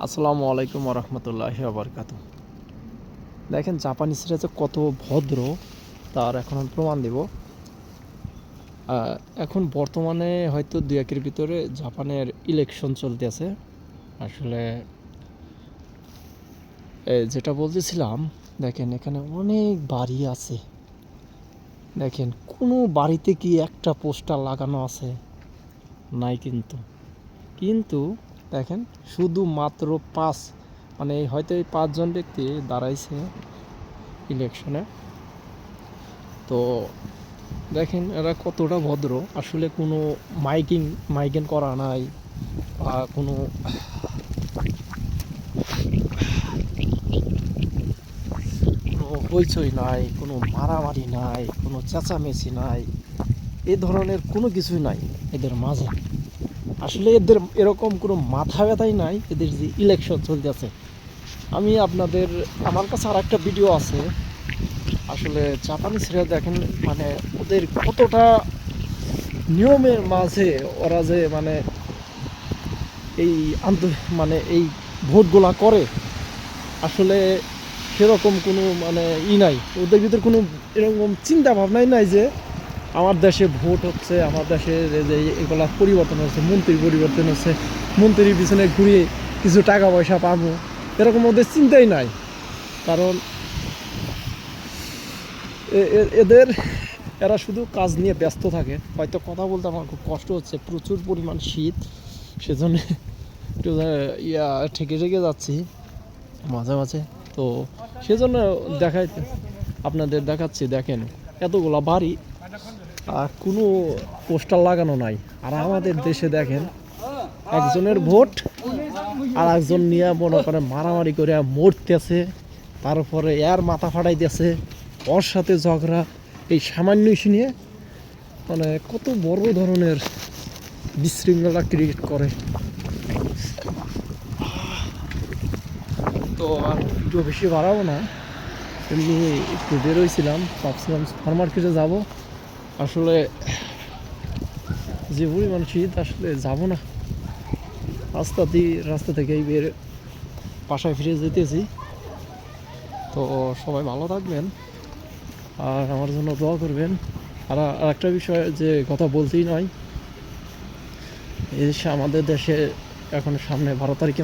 আসসালামু আলাইকুম রহমতুল্লাহি বারকাতু। দেখেন জাপানিজরা যে কত ভদ্র তার এখন আমি প্রমাণ দেব। এখন বর্তমানে হয়তো দুই একের ভিতরে জাপানের ইলেকশন চলতেছে। আসলে যেটা বলতেছিলাম, দেখেন এখানে অনেক বাড়ি আছে। দেখেন কোনো বাড়িতে কি একটা পোস্টার লাগানো আছে? নাই। কিন্তু কিন্তু দেখেন শুধুমাত্র মানে হয়তো এই 5 জন ব্যক্তি দাঁড়াইছে ইলেকশনে। তো দেখেন এরা কতটা ভদ্র। আসলে কোনো মাইকিং করা নাই, বা কোনো হইচই নাই, কোনো মারামারি নাই, কোনো চেঁচামেচি নাই, এ ধরনের কোনো কিছুই নাই এদের মাঝে। আসলে এদের এরকম কোনো মাথা ব্যথাই নাই। এদের যে ইলেকশন চলতেছে, আমার কাছে আর একটা ভিডিও আছে। আসলে জাপানিজরা দেখেন মানে ওদের কতটা নিয়মের মাঝে ওরা যে মানে এই মানে এই ভোটগুলা করে। আসলে সেরকম কোনো মানে নাই ওদের ভিতরে, কোনো এরকম চিন্তা ভাবনাই নাই যে আমার দেশে ভোট হচ্ছে, আমার দেশে যে এগুলা পরিবর্তন হচ্ছে, মন্ত্রী পরিবর্তন হচ্ছে, মন্ত্রীর পিছনে ঘুরিয়ে কিছু টাকা পয়সা পাবো, এরকম ওদের চিন্তাই নাই। কারণ এদের এরা শুধু কাজ নিয়ে ব্যস্ত থাকে। হয়তো কথা বলতে আমার খুব কষ্ট হচ্ছে, প্রচুর পরিমাণ শীত, সেজন্য একটু ঠেকে যাচ্ছি মাঝে মাঝে। তো সেজন্য আপনাদের দেখাচ্ছি। দেখেন এতগুলা বাড়ি আর কোনো পোস্টার লাগানো নাই। আর আমাদের দেশে দেখেন একজনের ভোট আর একজন নিয়ে মনে করে মারামারি করে মরতেছে, তারপরে এর মাথা ফাটাইতেছে, ওর সাথে ঝগড়া, এই সামান্য ইস্যু নিয়ে মানে কত বড় ধরনের বিশৃঙ্খলা ক্রিয়েট করে। তো আর ভিডিও বেশি বাড়াবো না, এমনি একটু বেরোইছিলাম, ভাবছিলাম সুপার মার্কেটে যাবো। আসলে যে পরিমাণ শীত, আসলে যাবো না। রাস্তা থেকেই বাসায় ফিরে যেতেছি। তো সবাই ভালো থাকবেন আর আমার জন্য দোয়া করবেন। আর একটা বিষয় যে কথা বলতেই নয়, এই দেশে আমাদের দেশে এখন সামনে 12 তারিখে